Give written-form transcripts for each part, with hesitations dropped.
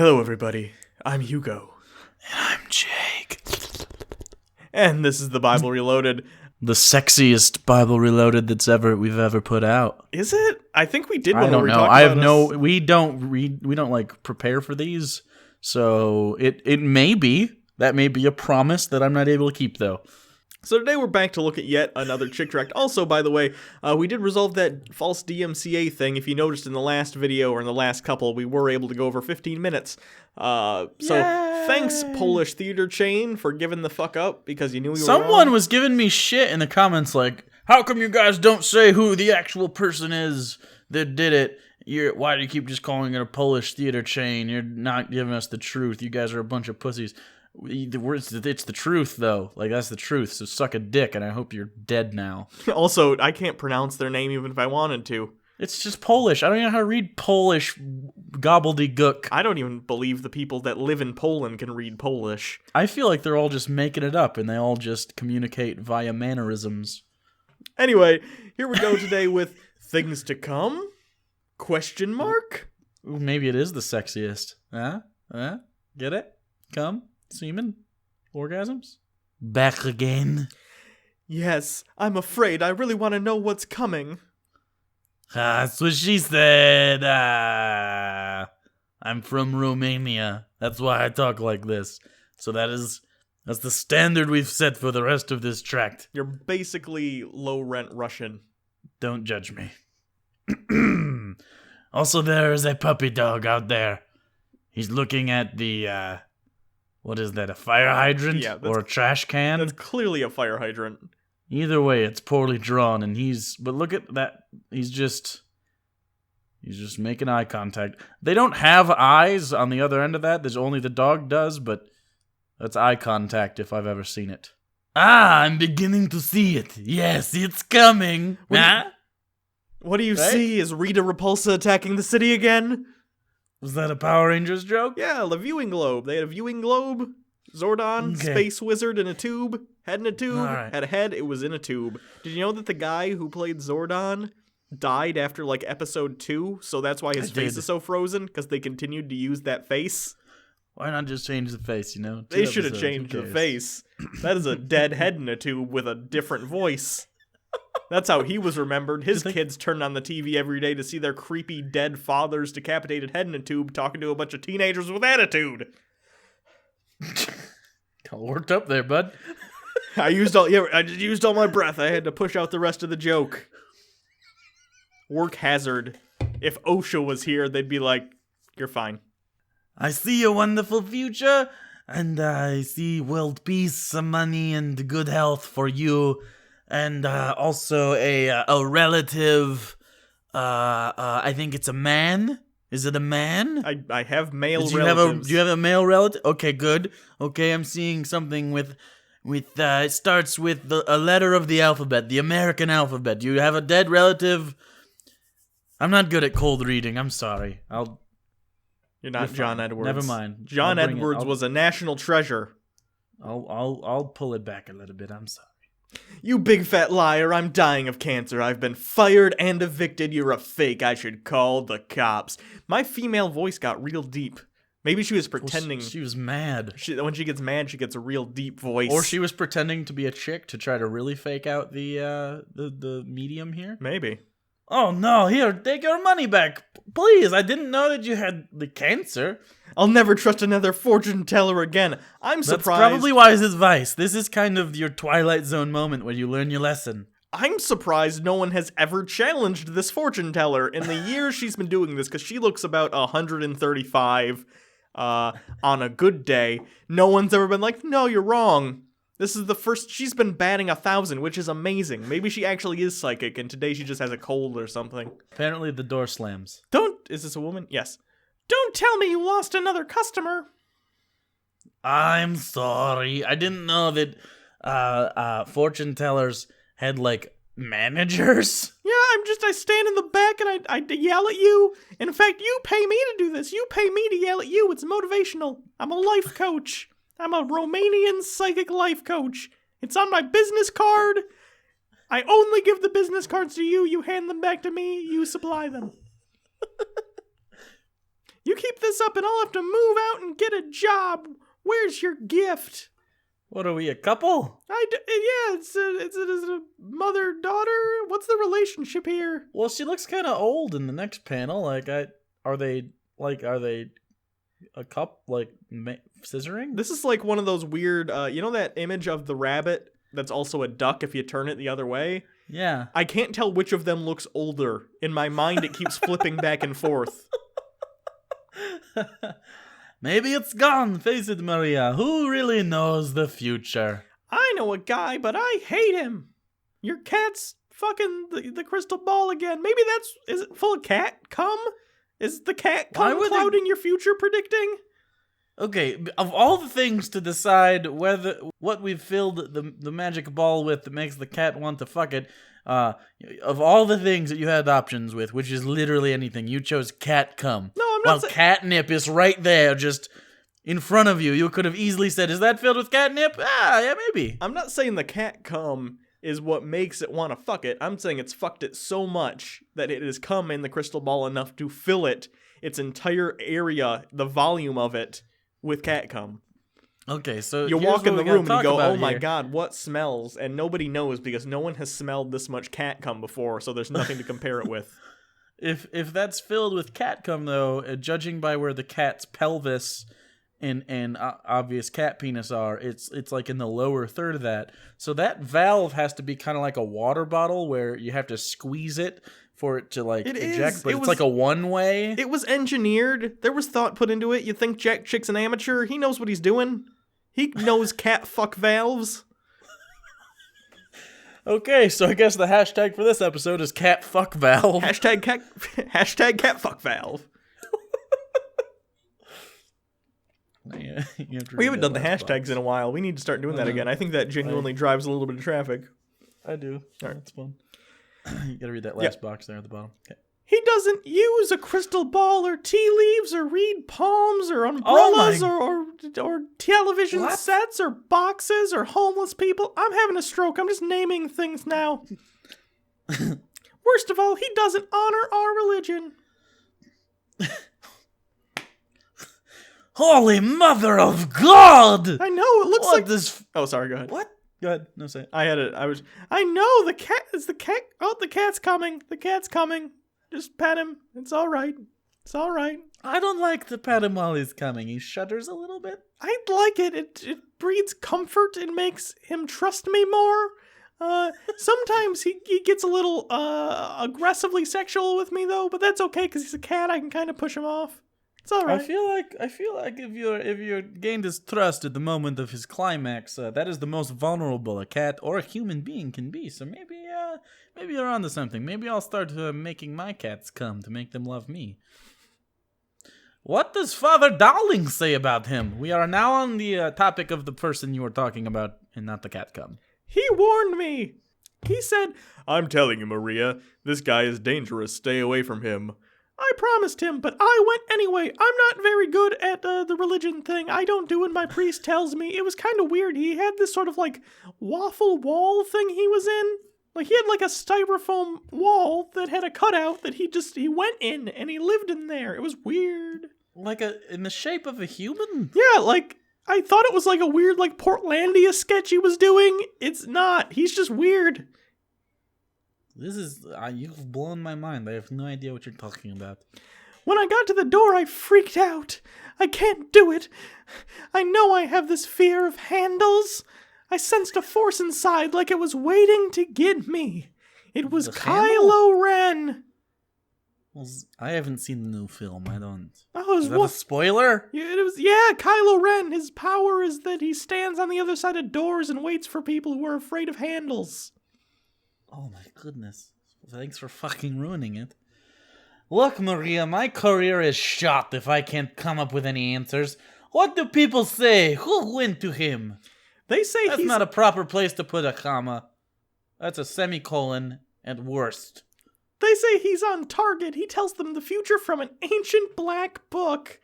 Hello, everybody. I'm Hugo. And I'm Jake. And this is the Bible Reloaded. The sexiest Bible Reloaded we've ever put out. Is it? I think we did one. I don't where we know. talked I have about no. us. We don't like prepare for these, so it may be that may be a promise that I'm not able to keep though. So today we're back to look at yet another chick tract. Also, by the way, we did resolve that false DMCA thing. If you noticed in the last video or in the last couple, we were able to go over 15 minutes. So thanks, Polish theater chain, for giving the fuck up because you knew we were Someone wrong. was giving me shit in the comments like, "How come you guys don't say who the actual person is that did it? Why do you keep just calling it a Polish theater chain? You're not giving us the truth. You guys are a bunch of pussies." It's the truth, though. Like, that's the truth, so suck a dick, and I hope you're dead now. Also, I can't pronounce their name even if I wanted to. It's just Polish. I don't even know how to read Polish gobbledygook. I don't even believe the people that live in Poland can read Polish. I feel like they're all just making it up, and they all just communicate via mannerisms. Anyway, here we go today with Things to Come? Question mark? Ooh, maybe it is the sexiest. Huh? Get it? Come? Semen? Orgasms? Back again? Yes, I'm afraid. I really want to know what's coming. That's what she said. I'm from Romania. That's why I talk like this. So that's the standard we've set for the rest of this tract. You're basically low-rent Russian. Don't judge me. Also, there is a puppy dog out there. He's looking at the, what is that, a fire hydrant? Yeah, or a trash can? That's clearly a fire hydrant. Either way, it's poorly drawn, and but look at that, he's just making eye contact. They don't have eyes on the other end of that, there's only the dog does, but that's eye contact if I've ever seen it. I'm beginning to see it. Yes, it's coming. What do you Right? see? Is Rita Repulsa attacking the city again? Was that a Power Rangers joke? Yeah, the viewing globe. They had a viewing globe. Zordon, Okay. space wizard in a tube. Head in a tube. All right. Had a head, it was in a tube. Did you know that the guy who played Zordon died after, like, episode 2? So that's why his I face did. is so frozen? Because they continued to use that face? Why not just change the face, you know? They 2 should have episodes, who changed the cares? face. That is a dead head in a tube with a different voice. That's how he was remembered. His kids turned on the TV every day to see their creepy dead father's decapitated head in a tube talking to a bunch of teenagers with attitude. Got worked up there, bud. I used all my breath. I had to push out the rest of the joke. Work hazard. If OSHA was here, they'd be like, "You're fine." I see a wonderful future, and I see world peace, some money, and good health for you, and also a relative. I think it's a man. Is it a man? I have male Do relatives. you have a male relative? Okay, good. Okay, I'm seeing something with it starts with a letter of the alphabet, the American alphabet. Do you have a dead relative? I'm not good at cold reading. I'm sorry. You're not You're John fine. Edwards. Never mind. John I'll bring it. Edwards was a national treasure. I'll pull it back a little bit. I'm sorry. You big fat liar, I'm dying of cancer. I've been fired and evicted. You're a fake. I should call the cops. My female voice got real deep. Maybe she was pretending. She was mad. When she gets mad, she gets a real deep voice. Or she was pretending to be a chick to try to really fake out the medium here. Maybe. Oh no, here, take your money back. Please, I didn't know that you had the cancer. I'll never trust another fortune teller again. I'm That's surprised. probably wise advice. This is kind of your Twilight Zone moment where you learn your lesson. I'm surprised no one has ever challenged this fortune teller in the years she's been doing this, because she looks about 135 on a good day. No one's ever been like, "No, you're wrong." This is the first. She's been batting 1,000, which is amazing. Maybe she actually is psychic, and today she just has a cold or something. Apparently the door slams. Is this a woman? Yes. Don't tell me you lost another customer. I'm sorry. I didn't know that fortune tellers had, like, managers. Yeah, I stand in the back and I yell at you. In fact, you pay me to do this. You pay me to yell at you. It's motivational. I'm a life coach. I'm a Romanian psychic life coach. It's on my business card. I only give the business cards to you. You hand them back to me. You supply them. You keep this up and I'll have to move out and get a job. Where's your gift? What are we, a couple? Yeah, it's a mother-daughter. What's the relationship here? Well, she looks kind of old in the next panel. Are they a couple, scissoring? This is like one of those weird, you know that image of the rabbit that's also a duck if you turn it the other way? Yeah. I can't tell which of them looks older. In my mind, it keeps flipping back and forth. Maybe it's gone, face it, Maria. Who really knows the future? I know a guy, but I hate him. Your cat's fucking the crystal ball again. Maybe is it full of cat cum? Is the cat cum clouding your future predicting? Okay, of all the things to decide what we've filled the magic ball with that makes the cat want to fuck it, of all the things that you had options with, which is literally anything, you chose cat cum. No, I'm not. While catnip is right there, just in front of you. You could have easily said, "Is that filled with catnip?" Ah, yeah, maybe. I'm not saying the cat cum is what makes it want to fuck it. I'm saying it's fucked it so much that it has come in the crystal ball enough to fill its entire area, the volume of it, with cat cum. Okay, so you walk in the room and you go, "Oh my god, what smells?" And nobody knows because no one has smelled this much cat cum before, so there's nothing to compare it with. If that's filled with cat cum, though, judging by where the cat's pelvis and obvious cat penis are, it's like in the lower third of that. So that valve has to be kind of like a water bottle where you have to squeeze it for it to eject, but it's like a one-way. It was engineered. There was thought put into it. You think Jack Chick's an amateur? He knows what he's doing. He knows cat fuck valves. Okay, so I guess the hashtag for this episode is cat fuck valve. Hashtag cat fuck valve. Yeah, we haven't done the hashtags in a while. We need to start doing that again. I think that genuinely drives a little bit of traffic. I do. All right. That's fun. You gotta read that last box there at the bottom. Okay. He doesn't use a crystal ball or tea leaves or read palms or umbrellas or television sets or boxes or homeless people. I'm having a stroke. I'm just naming things now. Worst of all, he doesn't honor our religion. Holy Mother of God! I know, it looks like this. Oh, sorry, go ahead. What? Go ahead. No, say it. I know, the cat is the cat. Oh, the cat's coming. The cat's coming. Just pet him. It's all right. It's all right. I don't like to pet him while he's coming. He shudders a little bit. I like it. It breeds comfort and makes him trust me more. Sometimes he gets a little aggressively sexual with me though, but that's okay because he's a cat. I can kind of push him off. It's all right. I feel like if you're gained his trust at the moment of his climax, that is the most vulnerable a cat or a human being can be. So maybe you're onto something. Maybe I'll start making my cats come to make them love me. What does Father Dowling say about him? We are now on the topic of the person you were talking about, and not the cat cum. He warned me. He said, "I'm telling you, Maria, this guy is dangerous. Stay away from him." I promised him, but I went anyway. I'm not very good at the religion thing. I don't do what my priest tells me. It was kind of weird. He had this sort of waffle wall thing he was in. He had a styrofoam wall that had a cutout that he went in and he lived in there. It was weird. In the shape of a human? Yeah, I thought it was a weird Portlandia sketch he was doing. It's not. He's just weird. This is... you've blown my mind. I have no idea what you're talking about. When I got to the door, I freaked out. I can't do it. I know I have this fear of handles. I sensed a force inside like it was waiting to get me. It was Kylo Ren. Well, I haven't seen the new film. I don't... Oh, is that a spoiler? Yeah, Kylo Ren. His power is that he stands on the other side of doors and waits for people who are afraid of handles. Oh my goodness. Thanks for fucking ruining it. Look, Maria, my career is shot if I can't come up with any answers. What do people say? Who went to him? They say That's not a proper place to put a comma. That's a semicolon at worst. They say he's on target. He tells them the future from an ancient black book.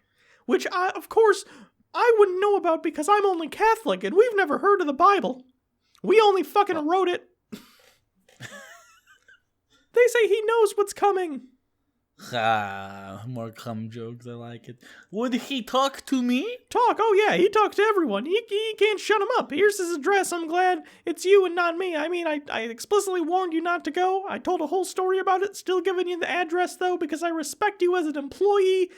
Which, of course, I wouldn't know about because I'm only Catholic and we've never heard of the Bible. We only fucking wrote it. They say he knows what's coming. More cum jokes. I like it. Would he talk to me? Talk? Oh yeah, he talks to everyone. He can't shut him up. Here's his address. I'm glad it's you and not me. I mean, I explicitly warned you not to go. I told a whole story about it. Still giving you the address though because I respect you as an employee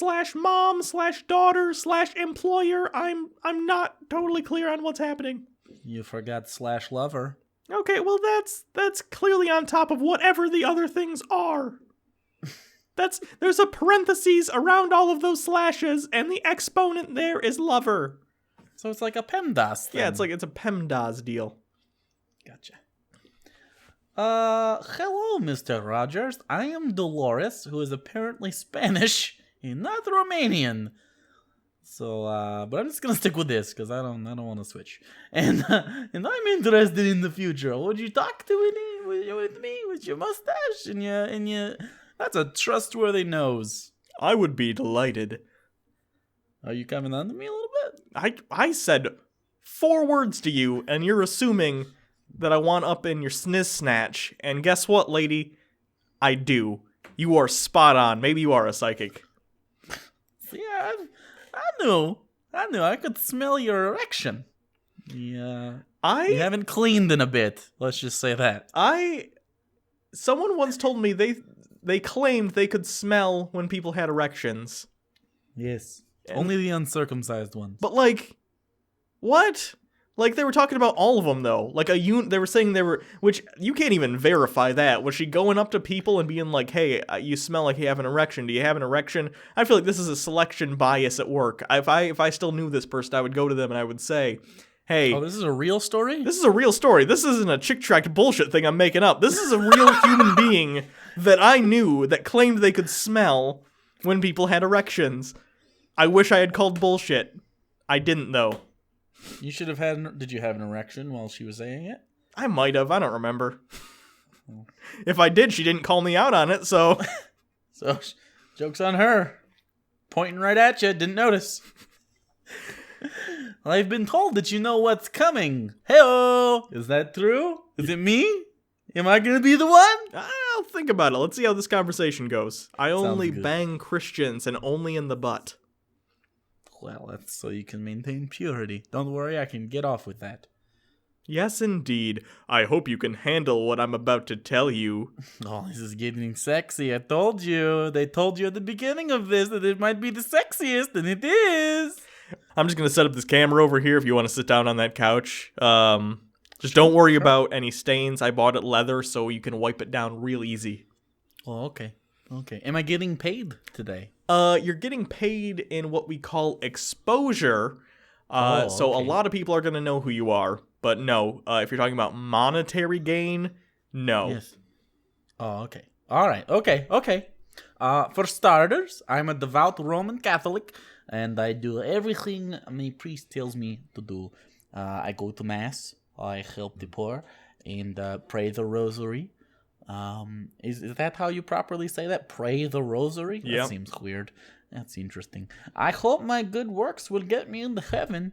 / mom / daughter / employer. I'm not totally clear on what's happening. You forgot / lover. Okay, well that's clearly on top of whatever the other things are. There's a parentheses around all of those slashes, and the exponent there is lover. So it's like a PEMDAS thing. Yeah, it's a PEMDAS deal. Gotcha. Hello, Mr. Rogers. I am Dolores, who is apparently Spanish and not Romanian. So, but I'm just gonna stick with this because I don't want to switch. And I'm interested in the future. Would you talk to me with your mustache and your? That's a trustworthy nose. I would be delighted. Are you coming on to me a little bit? I said 4 words to you, and you're assuming that I want up in your sniz snatch. And guess what, lady? I do. You are spot on. Maybe you are a psychic. Yeah, I knew. I could smell your erection. Yeah. You haven't cleaned in a bit. Let's just say that. Someone once told me they claimed they could smell when people had erections. Yes. Only the uncircumcised ones. But like, what? Like they were talking about all of them though. Like they were saying which you can't even verify that. Was she going up to people and being like, "Hey, you smell like you have an erection. Do you have an erection?" I feel like this is a selection bias at work. If I still knew this person, I would go to them and I would say, "Hey, oh, this is a real story? This is a real story. This isn't a chick-tracked bullshit thing I'm making up. This is a real human being that I knew that claimed they could smell when people had erections. I wish I had called bullshit. I didn't, though. You should have had... Did you have an erection while she was saying it? I might have. I don't remember. If I did, she didn't call me out on it, so... So, joke's on her. Pointing right at you, didn't notice. Well, I've been told that you know what's coming. Hey-oh! Is that true? Is it me? Am I gonna be the one? I'll think about it. Let's see how this conversation goes. I only bang Christians and only in the butt. Well, that's so you can maintain purity. Don't worry, I can get off with that. Yes, indeed. I hope you can handle what I'm about to tell you. Oh, this is getting sexy. I told you. They told you at the beginning of this that it might be the sexiest, and it is. I'm just going to set up this camera over here if you want to sit down on that couch. Just don't worry about any stains. I bought it leather so you can wipe it down real easy. Oh, okay. Okay. Am I getting paid today? You're getting paid in what we call exposure. So a lot of people are going to know who you are. But no, if you're talking about monetary gain, no. Yes. Oh, okay. All right. Okay. For starters, I'm a devout Roman Catholic, and I do everything my priest tells me to do. I go to Mass, I help the poor, and pray the rosary. Is that how you properly say that? Pray the rosary? Yeah. That seems weird. That's interesting. I hope my good works will get me into heaven.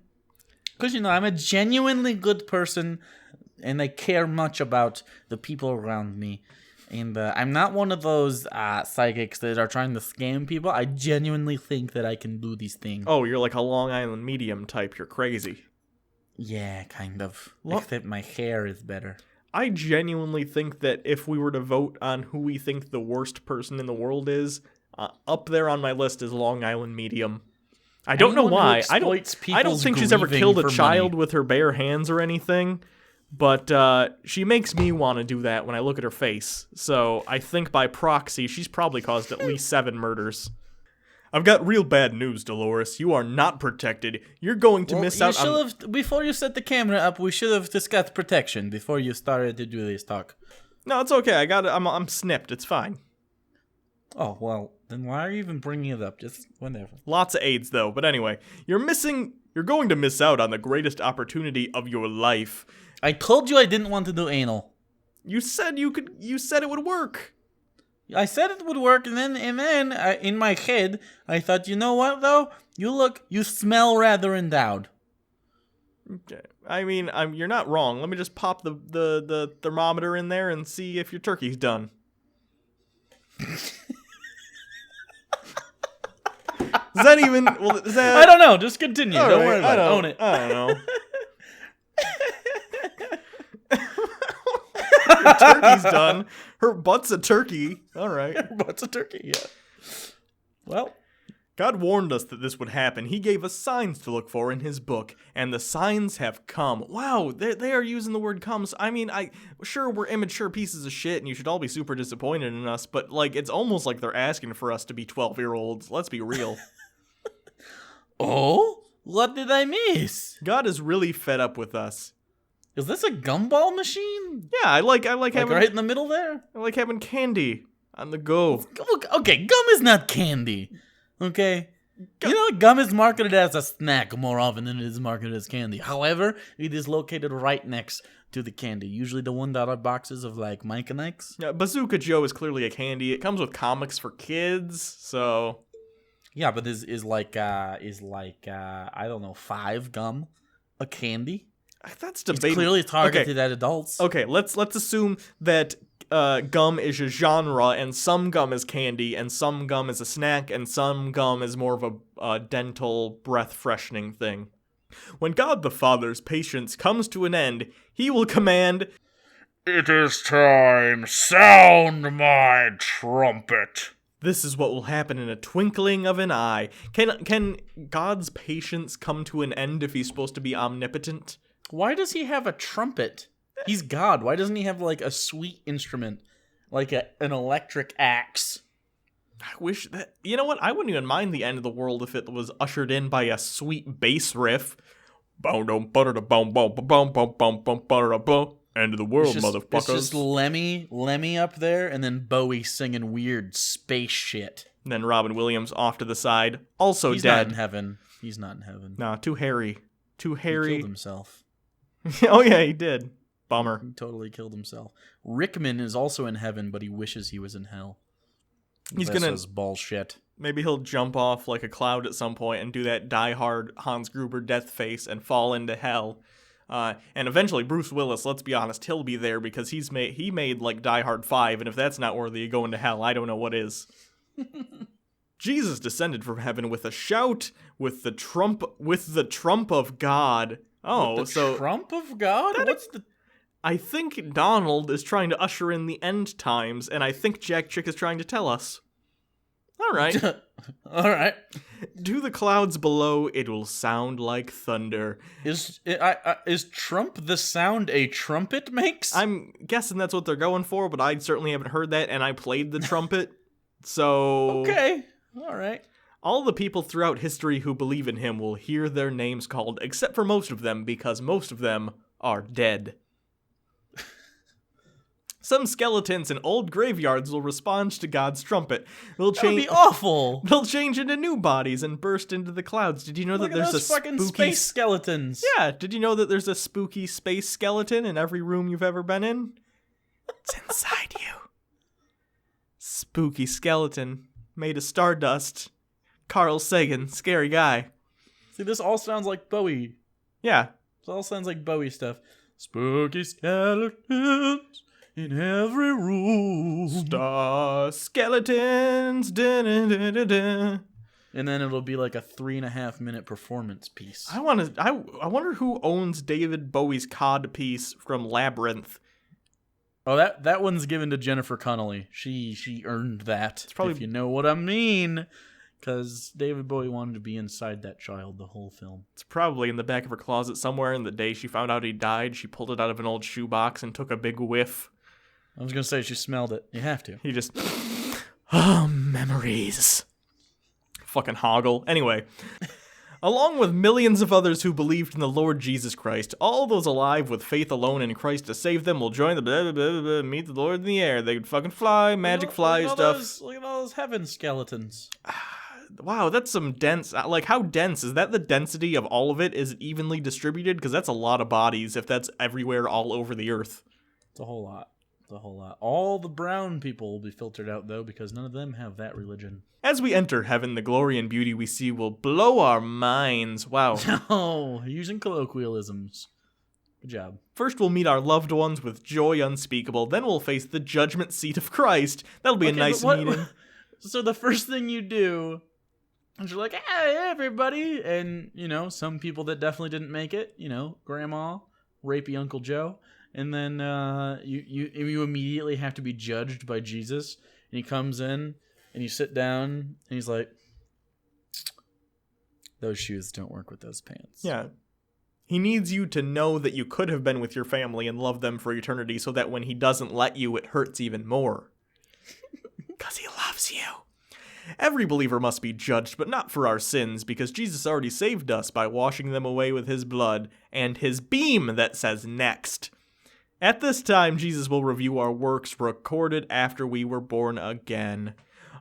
Because, I'm a genuinely good person, and I care much about the people around me. And I'm not one of those psychics that are trying to scam people. I genuinely think that I can do these things. Oh, you're like a Long Island medium type. You're crazy. Yeah, kind of. Except my hair is better. I genuinely think that if we were to vote on who we think the worst person in the world is, up there on my list is Long Island medium. I don't know why. I don't think she's ever killed a child with her bare hands or anything, but she makes me want to do that when I look at her face. So I think by proxy, she's probably caused at least 7 murders. I've got real bad news, Dolores. You are not protected. You're going to miss out on... Before you set the camera up, we should have discussed protection before you started to do this talk. No, it's okay. I'm snipped. It's fine. Oh, well, then why are you even bringing it up? Just whatever. Lots of AIDS, though. But anyway, you're going to miss out on the greatest opportunity of your life. I told you I didn't want to do anal. You said it would work. I said it would work, and then in my head, I thought, you know what, though? You smell rather endowed. Okay. I mean, you're not wrong. Let me just pop the thermometer in there and see if your turkey's done. Is that even? Well, is that? I don't know. Just continue. All Don't right, worry about it. Own it. I don't know. Her turkey's done. Her butt's a turkey. All right. What's a turkey? Yeah. Well, God warned us that this would happen. He gave us signs to look for in his book, and the signs have come. Wow, they are using the word comes. I mean, sure, we're immature pieces of shit, and you should all be super disappointed in us, but, like, it's almost like they're asking for us to be 12-year-olds. Let's be real. oh, what did I miss? God is really fed up with us. Is this a gumball machine? Yeah, I like Like having right in the middle there? I like having candy on the go. Okay, gum is not candy. Okay? You know, gum is marketed as a snack more often than it is marketed as candy. However, it is located right next to the candy. Usually the $1 boxes of, like, Mike and Ike's. Yeah, Bazooka Joe is clearly a candy. It comes with comics for kids, so... Yeah, but this is like I don't know, 5 gum a candy? That's It's debatable. clearly targeted at adults. Okay, let's assume that gum is a genre, and some gum is candy, and some gum is a snack, and some gum is more of a dental breath-freshening thing. When God the Father's patience comes to an end, he will command, It is time, sound my trumpet. This is what will happen in a twinkling of an eye. Can God's patience come to an end if he's supposed to be omnipotent? Why does he have a trumpet? He's God. Why doesn't he have, like, a sweet instrument? Like an electric axe? I wish that... You know what? I wouldn't even mind the end of the world if it was ushered in by a sweet bass riff. End of the world, motherfuckers. It's just Lemmy up there, and then Bowie singing weird space shit. And then Robin Williams off to the side, also He's dead. not in heaven. He's not in heaven. Nah, too hairy. Too He hairy. killed himself. Oh yeah, he did. Bummer. He totally killed himself. Rickman is also in heaven, but he wishes he was in hell. He's This gonna- is bullshit. Maybe he'll jump off like a cloud at some point and do that die-hard Hans Gruber death face and fall into hell. And eventually Bruce Willis, let's be honest, he'll be there because he made like Die Hard 5, and if that's not worthy of going to hell, I don't know what is. Jesus descended from heaven with a shout, with the trump of God. Oh, With the so trump of God? What's the... I think Donald is trying to usher in the end times, and I think Jack Chick is trying to tell us. All right. All right. To the clouds below, it will sound like thunder. Is Trump the sound a trumpet makes? I'm guessing that's what they're going for, but I certainly haven't heard that, and I played the trumpet. So... Okay. All right. All the people throughout history who believe in him will hear their names called, except for most of them, because most of them are dead. Some skeletons in old graveyards will respond to God's trumpet. They'll That would change. be awful. They'll change into new bodies and burst into the clouds. Did you know Look that at there's those a fucking spooky space skeletons. Yeah, did you know that there's a spooky space skeleton in every room you've ever been in? It's inside you. Spooky skeleton made of stardust. Carl Sagan, scary guy. See, this all sounds like Bowie. Yeah. This all sounds like Bowie stuff. Spooky skeletons in every room. Star skeletons. Da-da-da-da-da. And then it'll be like a 3.5 minute performance piece. I wonder who owns David Bowie's cod piece from Labyrinth. Oh, that one's given to Jennifer Connelly. She earned that. probably- if you know what I mean. Because David Bowie wanted to be inside that child the whole film. It's probably in the back of her closet somewhere, and the day she found out he died, she pulled it out of an old shoebox and took a big whiff. I was gonna say she smelled it. You have to. He just... Oh, memories. Fucking hoggle. Anyway. Along with millions of others who believed in the Lord Jesus Christ, all those alive with faith alone in Christ to save them will join the blah, blah, blah, blah, meet the Lord in the air. They could fucking fly, magic fly stuff. Look at all those heaven skeletons. Wow, that's some dense... Like, how dense? Is that the density of all of it? Is it evenly distributed? Because that's a lot of bodies if that's everywhere all over the earth. It's a whole lot. It's a whole lot. All the brown people will be filtered out, though, because none of them have that religion. As we enter heaven, the glory and beauty we see will blow our minds. Wow. Oh, using colloquialisms. Good job. First, we'll meet our loved ones with joy unspeakable. Then we'll face the judgment seat of Christ. That'll be a nice meeting. So the first thing you do And you're like, hey, everybody. And, some people that definitely didn't make it, Grandma, rapey Uncle Joe. And then you immediately have to be judged by Jesus. And he comes in and you sit down and he's like, those shoes don't work with those pants. Yeah. He needs you to know that you could have been with your family and love them for eternity so that when he doesn't let you, it hurts even more. Because he loves you. Every believer must be judged, but not for our sins, because Jesus already saved us by washing them away with his blood and his beam that says next. At this time, Jesus will review our works recorded after we were born again.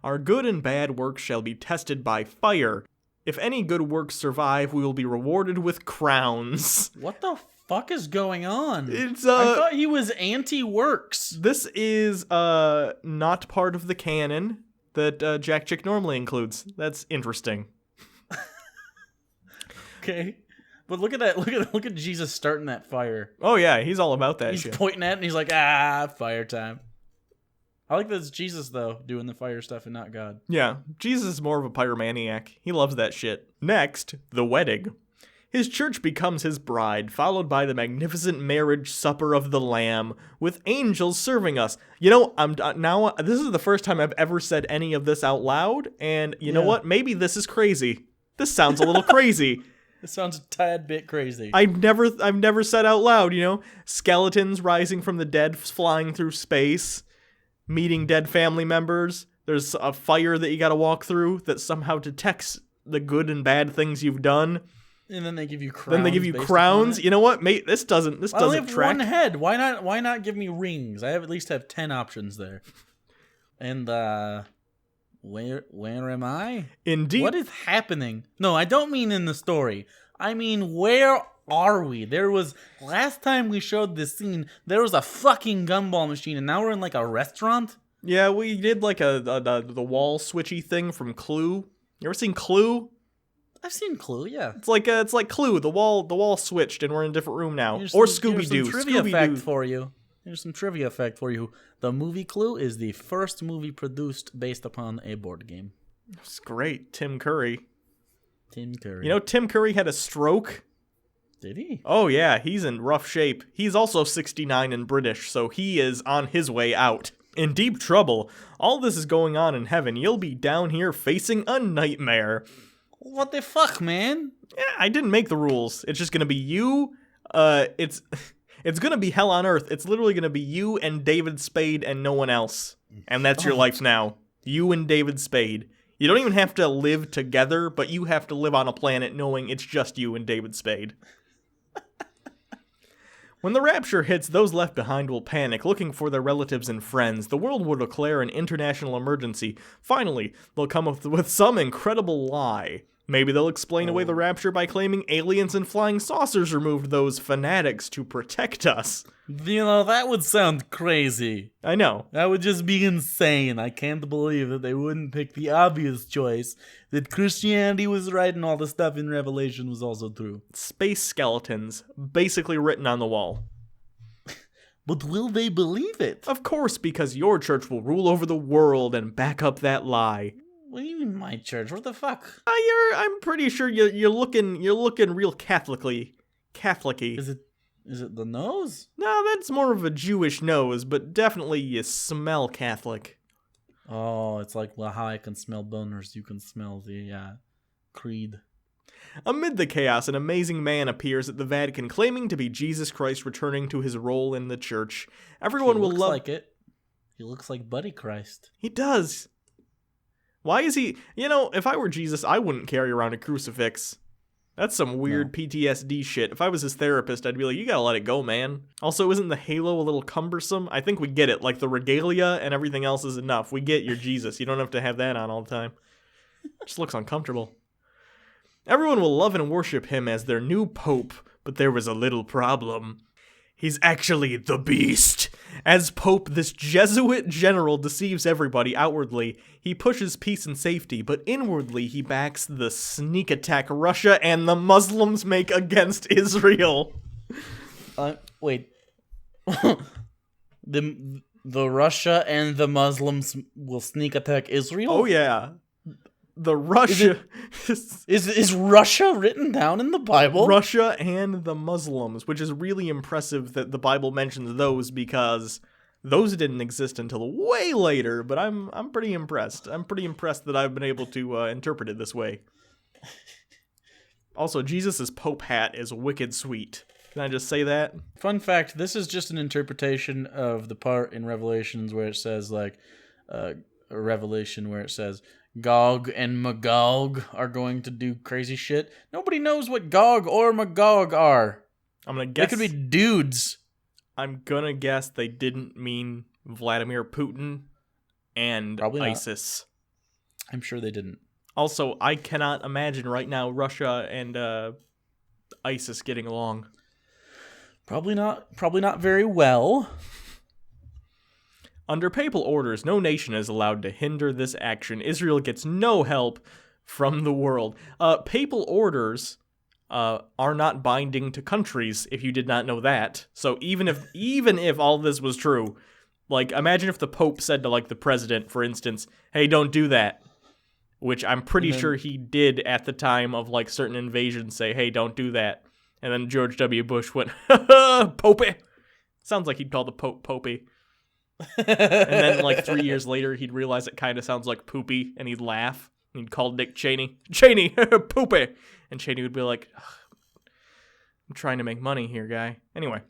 Our good and bad works shall be tested by fire. If any good works survive, we will be rewarded with crowns. What the fuck is going on? I thought he was anti-works. This is not part of the canon that Jack Chick normally includes. That's interesting. Okay. But look at that. Look at Jesus starting that fire. Oh yeah, he's all about that shit. He's pointing at it and he's like, fire time. I like that it's Jesus, though, doing the fire stuff and not God. Yeah, Jesus is more of a pyromaniac. He loves that shit. Next, the wedding. His church becomes his bride, followed by the magnificent marriage supper of the Lamb, with angels serving us. This is the first time I've ever said any of this out loud, and you know what? Maybe this is crazy. This sounds a little crazy. It sounds a tad bit crazy. I've never said out loud, skeletons rising from the dead, flying through space, meeting dead family members. There's a fire that you gotta walk through that somehow detects the good and bad things you've done. And then they give you crowns. You know what, mate? This doesn't track. I only have one head. Why not give me rings? I at least have 10 options there. And where am I? Indeed. What is happening? No, I don't mean in the story. I mean, where are we? Last time we showed this scene, there was a fucking gumball machine, and now we're in like a restaurant? Yeah, we did like the wall switchy thing from Clue. You ever seen Clue? I've seen Clue, yeah. It's like Clue. The wall switched, and we're in a different room now. Or Scooby-Doo. Here's some trivia fact for you. The movie Clue is the first movie produced based upon a board game. It's great. Tim Curry. Tim Curry. You know, Tim Curry had a stroke. Did he? Oh, yeah. He's in rough shape. He's also 69 and British, so he is on his way out. In deep trouble. All this is going on in heaven. You'll be down here facing a nightmare. What the fuck, man? Yeah, I didn't make the rules. It's just gonna be you. It's gonna be hell on earth. It's literally gonna be you and David Spade and no one else. And that's your life now. You and David Spade. You don't even have to live together, but you have to live on a planet knowing it's just you and David Spade. When the rapture hits, those left behind will panic, looking for their relatives and friends. The world will declare an international emergency. Finally, they'll come up with some incredible lie. Maybe they'll explain away the rapture by claiming aliens and flying saucers removed those fanatics to protect us. That would sound crazy. I know. That would just be insane. I can't believe that they wouldn't pick the obvious choice, that Christianity was right and all the stuff in Revelation was also true. Space skeletons, basically written on the wall. But will they believe it? Of course, because your church will rule over the world and back up that lie. What do you mean my church? What the fuck? I'm pretty sure you're looking real Catholic-y. Is it the nose? No, that's more of a Jewish nose, but definitely you smell Catholic. Oh, it's like, well, how I can smell boners, you can smell the creed. Amid the chaos, an amazing man appears at the Vatican, claiming to be Jesus Christ returning to his role in the church. Everyone will love like it. He looks like Buddy Christ. He does. Why is he... if I were Jesus, I wouldn't carry around a crucifix. That's some weird PTSD shit. If I was his therapist, I'd be like, you gotta let it go, man. Also, isn't the halo a little cumbersome? I think we get it. Like, the regalia and everything else is enough. We get your Jesus. You don't have to have that on all the time. It just looks uncomfortable. Everyone will love and worship him as their new pope, but there was a little problem. He's actually the beast. As Pope, this Jesuit general deceives everybody outwardly. He pushes peace and safety, but inwardly he backs the sneak attack Russia and the Muslims make against Israel. Wait. The Russia and the Muslims will sneak attack Israel? Oh, yeah. the Russia Is Russia written down in the Bible? Russia and the Muslims, which is really impressive that the Bible mentions those because those didn't exist until way later, but I'm pretty impressed. I'm pretty impressed that I've been able to interpret it this way. Also, Jesus' Pope hat is wicked sweet. Can I just say that? Fun fact, this is just an interpretation of the part in Revelations where it says, like, a revelation where it says, Gog and Magog are going to do crazy shit. Nobody knows what Gog or Magog are. I'm gonna guess. They could be dudes. I'm gonna guess they didn't mean Vladimir Putin and Probably not. ISIS. I'm sure they didn't. Also, I cannot imagine right now Russia and ISIS getting along. Probably not very well. Under papal orders, no nation is allowed to hinder this action. Israel gets no help from the world. Papal orders are not binding to countries, if you did not know that. So even if all this was true, like, imagine if the Pope said to, like, the president, for instance, hey, don't do that. Which I'm pretty sure he did at the time of, like, certain invasions, say, hey, don't do that. And then George W. Bush went, Popey. Sounds like he'd call the Pope Popey. And then, like, 3 years later, he'd realize it kind of sounds like poopy, and he'd laugh. And he'd call Dick Cheney, poopy. And Cheney would be like, I'm trying to make money here, guy. Anyway.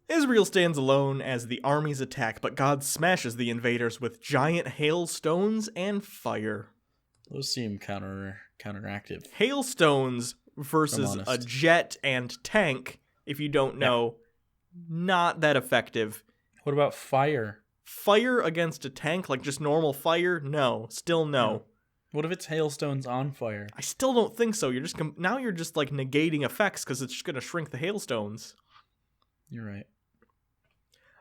Israel stands alone as the armies attack, but God smashes the invaders with giant hailstones and fire. Those seem counteractive. Hailstones versus a jet and tank, if you don't know, not that effective. What about fire? Fire against a tank, like just normal fire? No. Still no. What if it's hailstones on fire? I still don't think so. You're just now you're just like negating effects because it's just going to shrink the hailstones. You're right.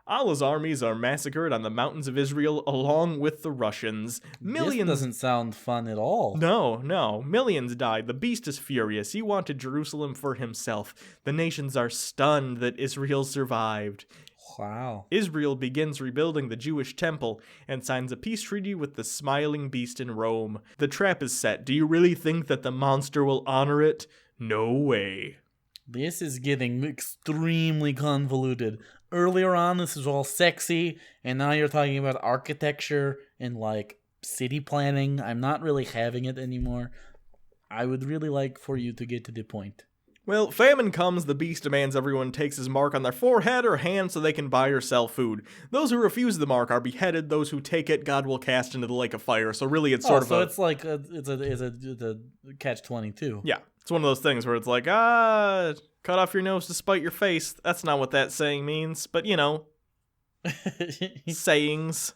Allah's armies are massacred on the mountains of Israel along with the Russians. Millions. This doesn't sound fun at all. No. Millions died. The beast is furious. He wanted Jerusalem for himself. The nations are stunned that Israel survived. Wow. Israel begins rebuilding the Jewish temple and signs a peace treaty with the smiling beast in Rome. The trap is set. Do you really think that the monster will honor it? No way. This is getting extremely convoluted. Earlier on, this was all sexy, and now you're talking about architecture and, like, city planning. I'm not really having it anymore. I would really like for you to get to the point. Well, famine comes, the beast demands everyone takes his mark on their forehead or hand so they can buy or sell food. Those who refuse the mark are beheaded. Those who take it, God will cast into the lake of fire. So really, it's sort of it's like it's a catch-22. Yeah, it's one of those things where it's like, cut off your nose to spite your face. That's not what that saying means, but you know, sayings.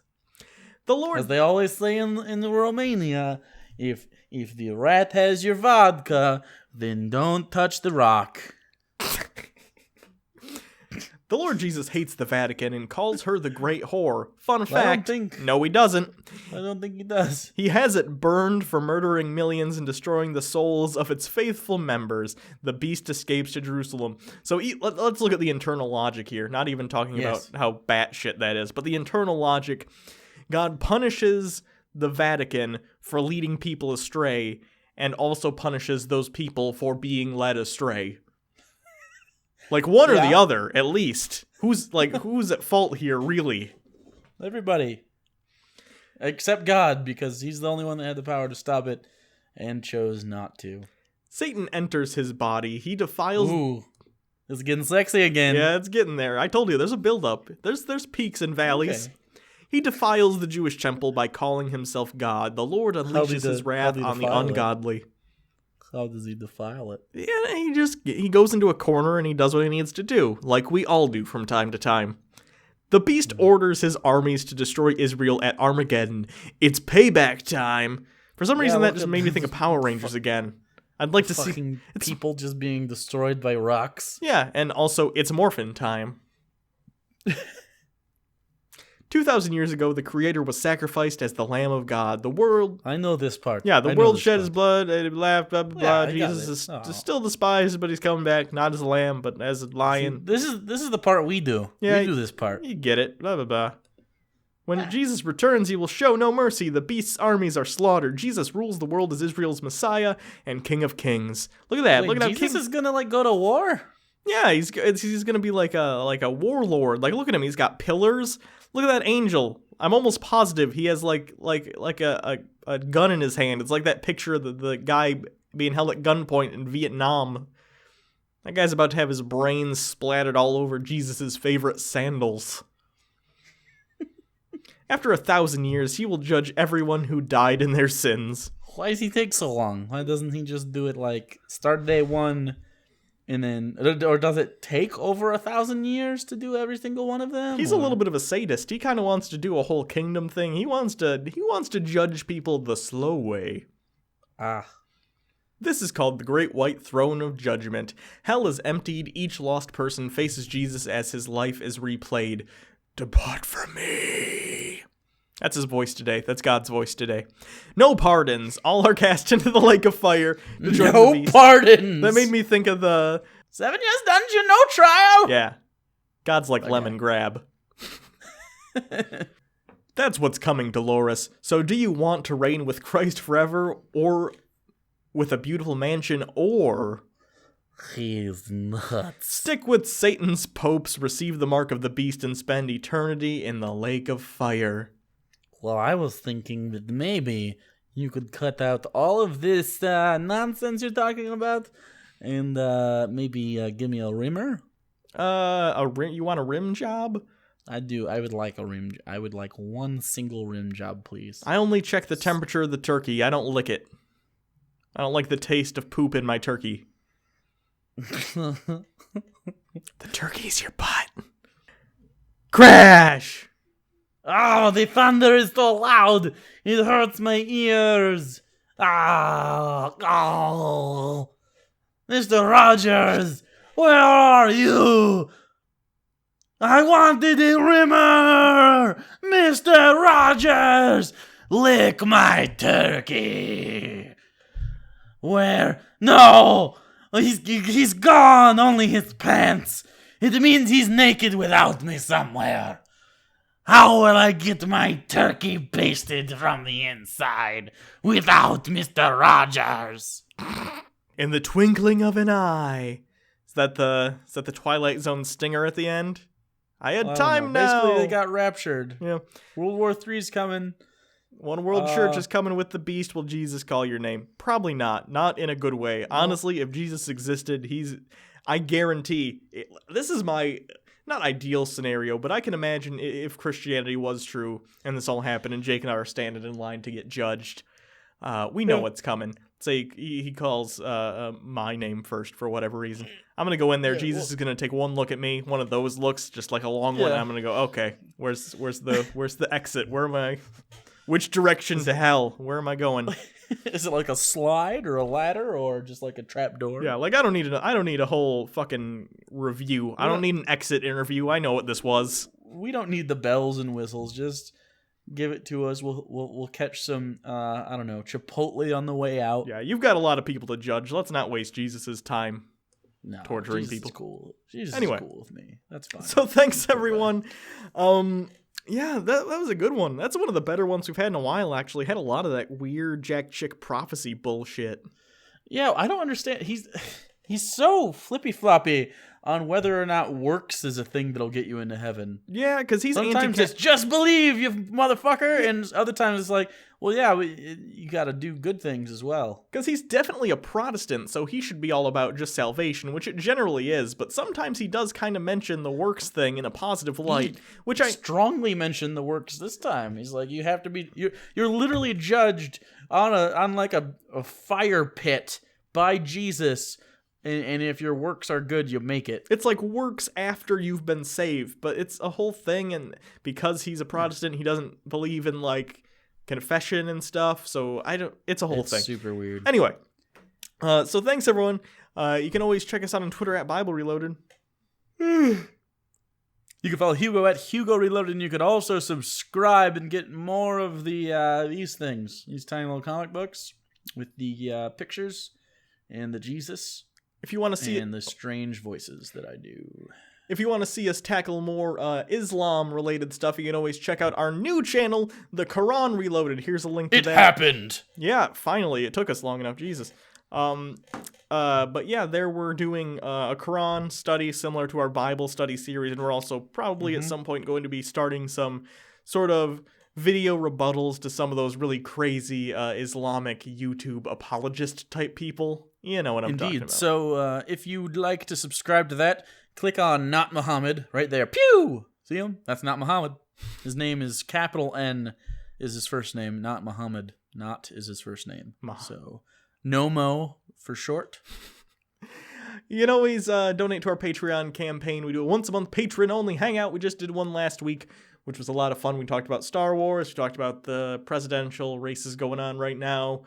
The Lord, as they always say in the Romania, if the rat has your vodka, then don't touch the rock. The Lord Jesus hates the Vatican and calls her the Great Whore. Fun fact, no, he doesn't. I don't think he does. He has it burned for murdering millions and destroying the souls of its faithful members. The beast escapes to Jerusalem. So let's look at the internal logic here. Not even talking about how batshit that is, but the internal logic. God punishes the Vatican for leading people astray and also punishes those people for being led astray. Like one or the other, at least. Who's at fault here, really? Everybody. Except God, because he's the only one that had the power to stop it and chose not to. Satan enters his body. He defiles... Ooh, it's getting sexy again. Yeah, it's getting there. I told you, there's a build-up. There's peaks and valleys. Okay. He defiles the Jewish temple by calling himself God. The Lord unleashes his wrath on the ungodly. How does he defile it? Yeah, he goes into a corner and he does what he needs to do, like we all do from time to time. The beast orders his armies to destroy Israel at Armageddon. It's payback time. For some reason, that just made me think of Power Rangers again. I'd like to see people just being destroyed by rocks. Yeah, and also it's Morphin time. 2,000 years ago, the Creator was sacrificed as the Lamb of God. The world... I know this part. Yeah, the world shed his blood, and laughed, blah, blah, blah. Jesus is still despised, but he's coming back, not as a lamb, but as a lion. See, this is the part we do. Yeah, we do this part. You get it. Blah, blah, blah. When Jesus returns, he will show no mercy. The beast's armies are slaughtered. Jesus rules the world as Israel's Messiah and King of Kings. Look at that. Wait, Look at how Jesus is gonna like go to war? Yeah, he's gonna be like a warlord. Like, look at him. He's got pillars. Look at that angel. I'm almost positive he has like a gun in his hand. It's like that picture of the guy being held at gunpoint in Vietnam. That guy's about to have his brains splattered all over Jesus' favorite sandals. After 1,000 years, he will judge everyone who died in their sins. Why does he take so long? Why doesn't he just do it like start day one, and then, or does it take over 1,000 years to do every single one of them? He's a little bit of a sadist. He kind of wants to do a whole kingdom thing. He wants to judge people the slow way. This is called the Great White Throne of Judgment. Hell is emptied. Each lost person faces Jesus as his life is replayed. Depart from me. That's his voice today. That's God's voice today. No pardons. All are cast into the lake of fire. No pardons. That made me think of the 7 years dungeon, no trial. Yeah. God's like lemon grab. That's what's coming, Dolores. So do you want to reign with Christ forever, or with a beautiful mansion, or... He's nuts. Stick with Satan's popes, receive the mark of the beast, and spend eternity in the lake of fire. Well, I was thinking that maybe you could cut out all of this nonsense you're talking about, and maybe give me a rimmer. You want a rim job? I do. I would like a rim. I would like one single rim job, please. I only check the temperature of the turkey. I don't lick it. I don't like the taste of poop in my turkey. The turkey's your butt. Crash! Oh, the thunder is so loud. It hurts my ears. Oh. Mr. Rogers, where are you? I wanted a rimmer. Mr. Rogers, lick my turkey. Where? No! He's gone, only his pants. It means he's naked without me somewhere. How will I get my turkey basted from the inside without Mr. Rogers? In the twinkling of an eye. Is that the Twilight Zone stinger at the end? I had time now. Basically, they got raptured. Yeah. World War III's coming. One world church is coming with the beast. Will Jesus call your name? Probably not. Not in a good way. Honestly, if Jesus existed, I guarantee, this is my, not ideal scenario, but I can imagine if Christianity was true and this all happened and Jake and I are standing in line to get judged. We know what's coming. Say he calls my name first for whatever reason. I'm going to go in there. Jesus is going to take one look at me, one of those looks, just like a long one. I'm going to go, okay, where's the exit? Where am I? Which direction to hell? Where am I going? Is it like a slide or a ladder or just like a trap door? Yeah, like I don't need a whole fucking review. I don't need an exit interview. I know what this was. We don't need the bells and whistles. Just give it to us. We'll catch some I don't know, Chipotle on the way out. Yeah, you've got a lot of people to judge. Let's not waste Jesus's time torturing Jesus people. Is cool. Jesus anyway, is cool with me. That's fine. So thanks everyone. Yeah, that was a good one. That's one of the better ones we've had in a while, actually. Had a lot of that weird Jack Chick prophecy bullshit. Yeah, I don't understand. He's so flippy-floppy on whether or not works is a thing that'll get you into heaven. Yeah, because he's sometimes it's just believe, you motherfucker, and other times it's like, well, yeah, you got to do good things as well. Because he's definitely a Protestant, so he should be all about just salvation, which it generally is. But sometimes he does kind of mention the works thing in a positive light, which I strongly mention the works this time. He's like, you have to be, you're literally judged on like a fire pit by Jesus. And if your works are good, you make it. It's like works after you've been saved, but it's a whole thing. And because he's a Protestant, he doesn't believe in like confession and stuff. So it's a whole thing. Super weird. Anyway, so thanks everyone. You can always check us out on Twitter at Bible Reloaded. You can follow Hugo at Hugo Reloaded, and you can also subscribe and get more of these things, these tiny little comic books with the pictures and the Jesus. If you want to see and the strange voices that I do. if you want to see us tackle more Islam-related stuff, you can always check out our new channel, The Quran Reloaded. Here's a link to It that. happened. Yeah, finally. It took us long enough. Jesus. But yeah, there we're doing a Quran study similar to our Bible study series, and we're also probably at some point going to be starting some sort of video rebuttals to some of those really crazy Islamic YouTube apologist type people. You know what I'm talking Indeed. about. So if you'd like to subscribe to that, click on Not Muhammad right there. Pew! See him? That's not Muhammad. His name is capital N is his first name, not Muhammad. Not is his first name. So Nomo for short. You can always donate to our Patreon campaign. We do a once-a-month patron-only hangout. We just did one last week, which was a lot of fun. We talked about Star Wars. We talked about the presidential races going on right now.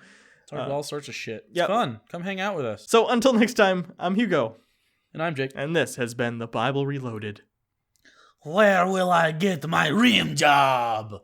Talked about all sorts of shit. It's yep. fun. Come hang out with us. So until next time, I'm Hugo. And I'm Jake. And this has been the Bible Reloaded. Where will I get my rim job?